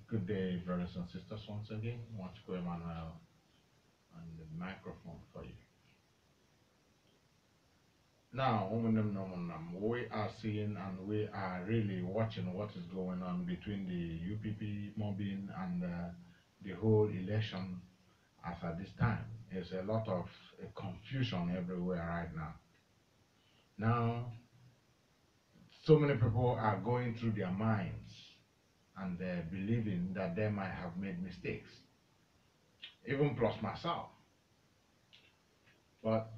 Good day, brothers and sisters, once again. Mwachukwu Emmanuel on the microphone for you. Now, we are seeing and we are really watching what is going on between the UPP mobbing and the whole election as at this time. There's a lot of confusion everywhere right now. Now, so many people are going through their minds and they're believing that they might have made mistakes, even plus myself. But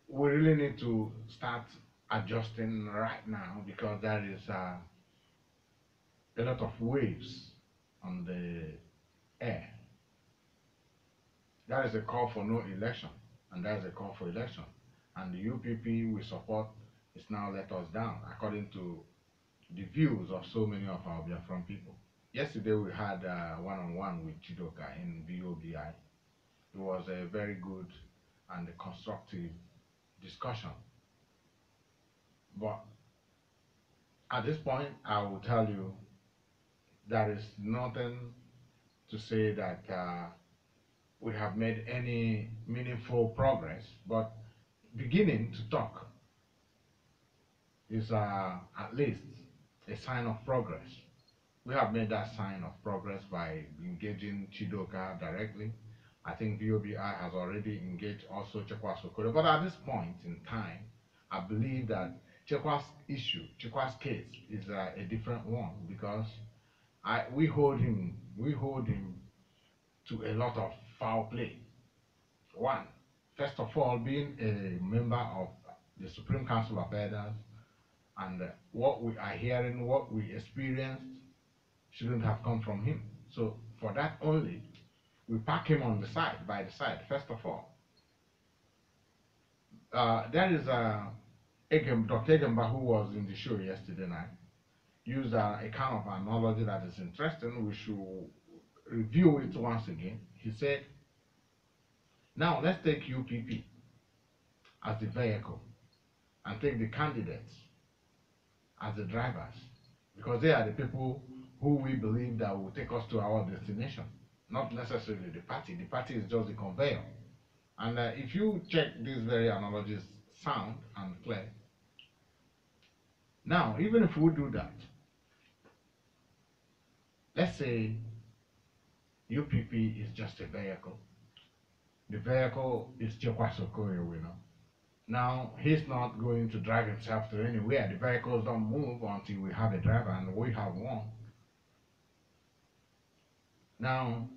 we really need to start adjusting right now because there is a lot of waves on the air. That is a call for no election, and that is a call for election. And the UPP we support is now let us down, according to the views of so many of our Biafran people. Yesterday we had a one-on-one with Chidoka in VOBI. It was a very good and constructive discussion. But at this point, I will tell you there is nothing to say that we have made any meaningful progress, but beginning to talk is at least a sign of progress. We have made that sign of progress by engaging Chidoka directly. I think VOBI has already engaged also Chekwa's Okoro. But at this point in time, I believe that Chekwa's issue, Chekwa's case is a different one because we hold him to a lot of foul play. One, first of all, being a member of the Supreme Council of Elders, and what we are hearing, what we experienced, shouldn't have come from him. So for that only, we pack him on the side, by the side, first of all. There is Dr. Egemba, who was in the show yesterday night, used a kind of analogy that is interesting. We should review it once again. He said, now let's take UPP as the vehicle and take the candidates as the drivers, because they are the people who we believe that will take us to our destination, not necessarily the party. The party is just the conveyor. And if you check these very analogies, sound and clear. Now, even if we do that, let's say UPP is just a vehicle. The vehicle is Chekwa Sokoyo, we know. Now, he's not going to drive himself to anywhere. The vehicles don't move until we have a driver, and we have one. Now,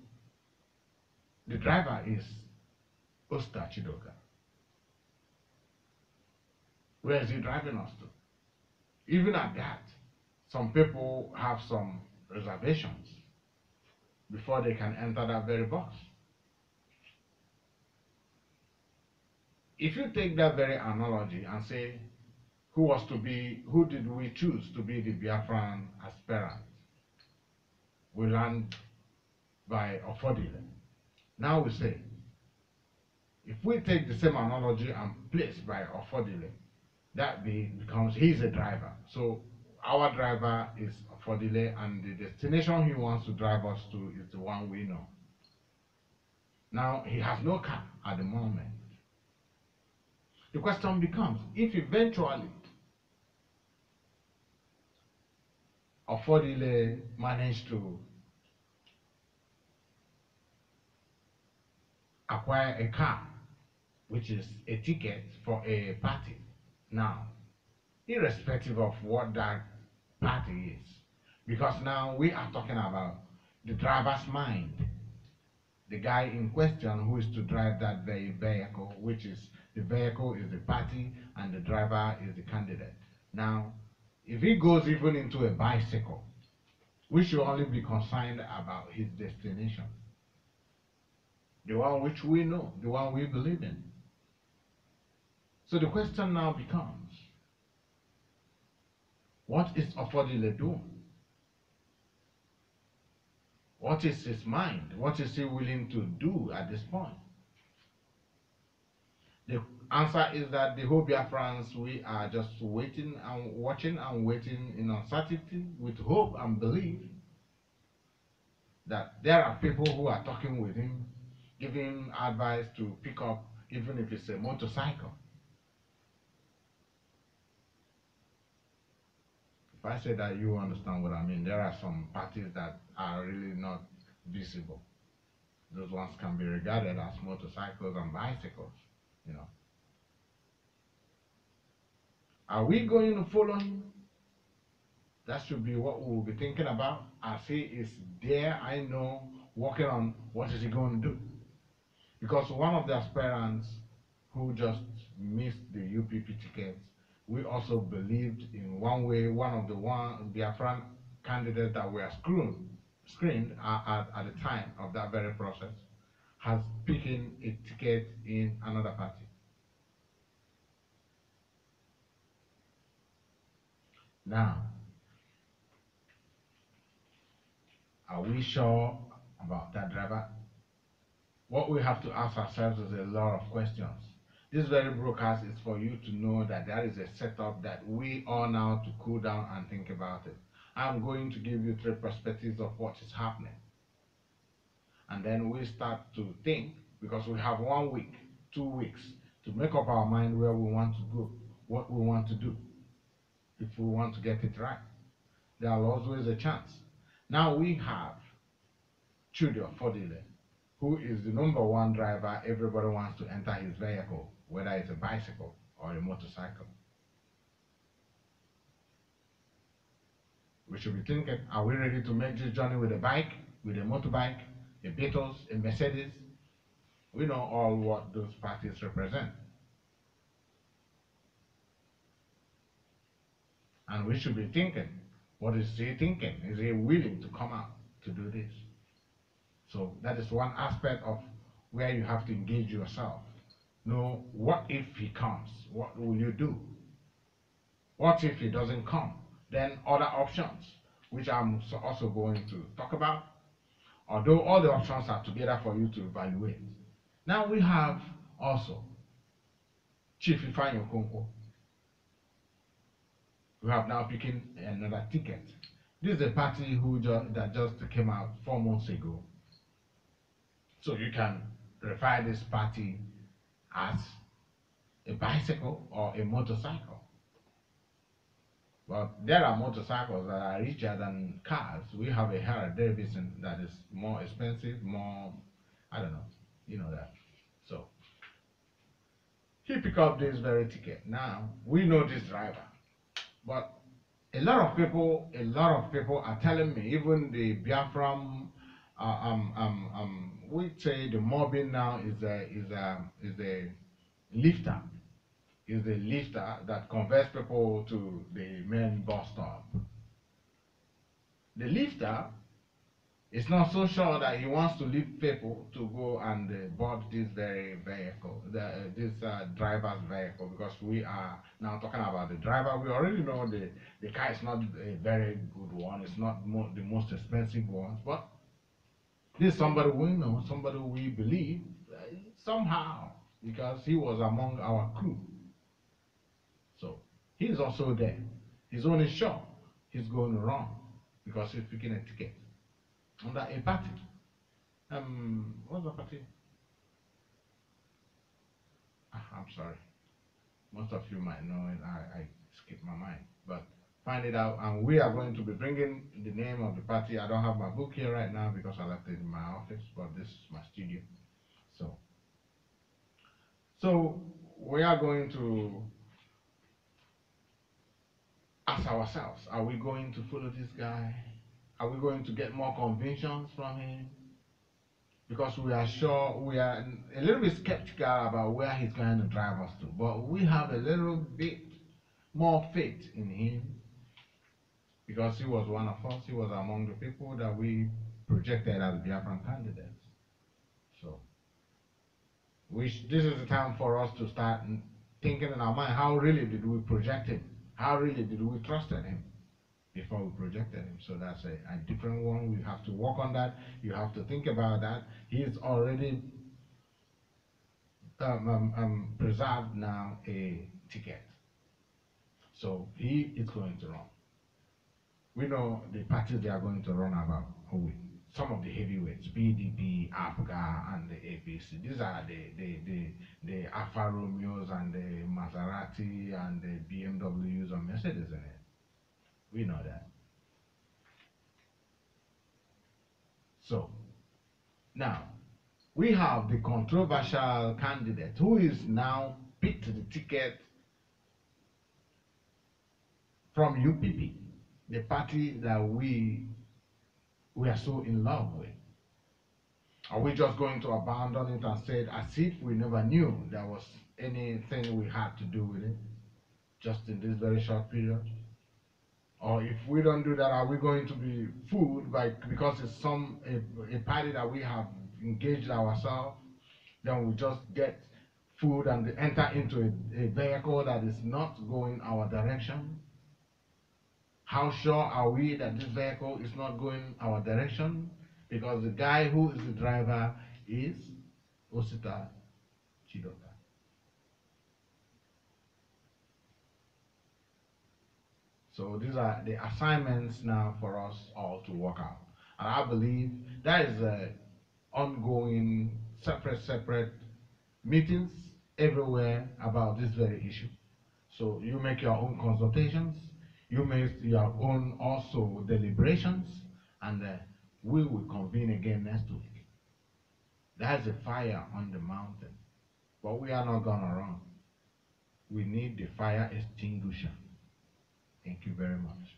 the driver is Osita Chidoka. Where is he driving us to? Even at that, some people have some reservations before they can enter that very bus. If you take that very analogy and say, who did we choose to be the Biafran aspirant? We land by Ofodile. Now we say, if we take the same analogy and place by Ofodile, that becomes he's a driver. So our driver is Ofodile, and the destination he wants to drive us to is the one we know. Now he has no car at the moment. The question becomes, if eventually Ofodile managed to acquire a car, which is a ticket for a party, now, irrespective of what that party is, because now we are talking about the driver's mind, the guy in question who is to drive that very vehicle, which is the vehicle is the party and the driver is the candidate. Now, if he goes even into a bicycle, we should only be concerned about his destination, the one which we know, the one we believe in. So the question now becomes, what is Ofodile doing? What is his mind? What is he willing to do at this point? The answer is that the whole Biafrans, we are just waiting and watching and waiting in uncertainty with hope and belief that there are people who are talking with him, giving him advice to pick up, even if it's a motorcycle. If I say that, you understand what I mean. There are some parties that are really not visible. Those ones can be regarded as motorcycles and bicycles, you know. Are we going to follow him? That should be what we'll be thinking about. As he is there, I know, working on what is he going to do. Because one of the aspirants who just missed the UPP tickets, we also believed in one way, one of the Biafran candidates that were screened at the time of that very process has picking a ticket in another party. Now, are we sure about that driver? What we have to ask ourselves is a lot of questions. This very broadcast is for you to know that there is a setup that we all now to cool down and think about it. I'm going to give you 3 perspectives of what is happening. And then we start to think, because we have 1 week, 2 weeks to make up our mind where we want to go, what we want to do, if we want to get it right. There are always a chance. Now we have Chidoka Last, who is the #1 driver. Everybody wants to enter his vehicle, whether it's a bicycle or a motorcycle. We should be thinking, are we ready to make this journey with a bike, with a motorbike, a Beatles, a Mercedes? We know all what those parties represent. And we should be thinking, what is he thinking? Is he willing to come out to do this? So that is one aspect of where you have to engage yourself. Know, what if he comes? What will you do? What if he doesn't come? Then other options, which I'm also going to talk about, although all the options are together for you to evaluate. Now we have also Chief Osita, we have now picking another ticket. This is a party that just came out 4 months ago. So you can refer this party as a bicycle or a motorcycle. But there are motorcycles that are richer than cars. We have a Harley Davidson that is more expensive, more, I don't know, you know that. So he picked up this very ticket. Now we know this driver, but a lot of people are telling me, even the Biafra, we say the mobbing now is a lifter. Is the lifter that converts people to the main bus stop. The lifter is not so sure that he wants to lift people to go and board this very vehicle, this driver's vehicle, because we are now talking about the driver. We already know the car is not a very good one. It's not the most expensive one, but this is somebody we know, somebody we believe somehow, because he was among our crew. So he's also there. He's only sure he's going to run because he's picking a ticket under a party. What's the party? I'm sorry. Most of you might know it. I skipped my mind. But find it out, and we are going to be bringing the name of the party. I don't have my book here right now because I left it in my office, but this is my studio. So we are going to ask ourselves, are we going to follow this guy? Are we going to get more convictions from him? Because we are sure, we are a little bit skeptical about where he's going to drive us to, but we have a little bit more faith in him because he was one of us. He was among the people that we projected as Biafran candidates. So this is the time for us to start thinking in our mind, how really did we project him? How really did we trust in him before we projected him? So that's a different one. We have to work on that. You have to think about that. He's already preserved now a ticket. So he is going to run. We know the parties they are going to run about a week. some of the heavyweights, PDP, AFGA, and the APC. These are the Alfa Romeos and the Maserati and the BMWs and Mercedes in it. We know that. So, now, we have the controversial candidate who is now picked the ticket from UPP, the party that we are so in love with. Are we just going to abandon it and say it as if we never knew there was anything we had to do with it, just in this very short period? Or if we don't do that, are we going to be fooled because it's a party that we have engaged ourselves, then we just get food and enter into a vehicle that is not going our direction? How sure are we that this vehicle is not going our direction? Because the guy who is the driver is Osita Chidoka. So these are the assignments now for us all to work out. And I believe that is ongoing separate meetings everywhere about this very issue. So you make your own consultations, you make your own also deliberations, and we will convene again next week. There's a fire on the mountain, but we are not gonna run. We need the fire extinguisher. Thank you very much.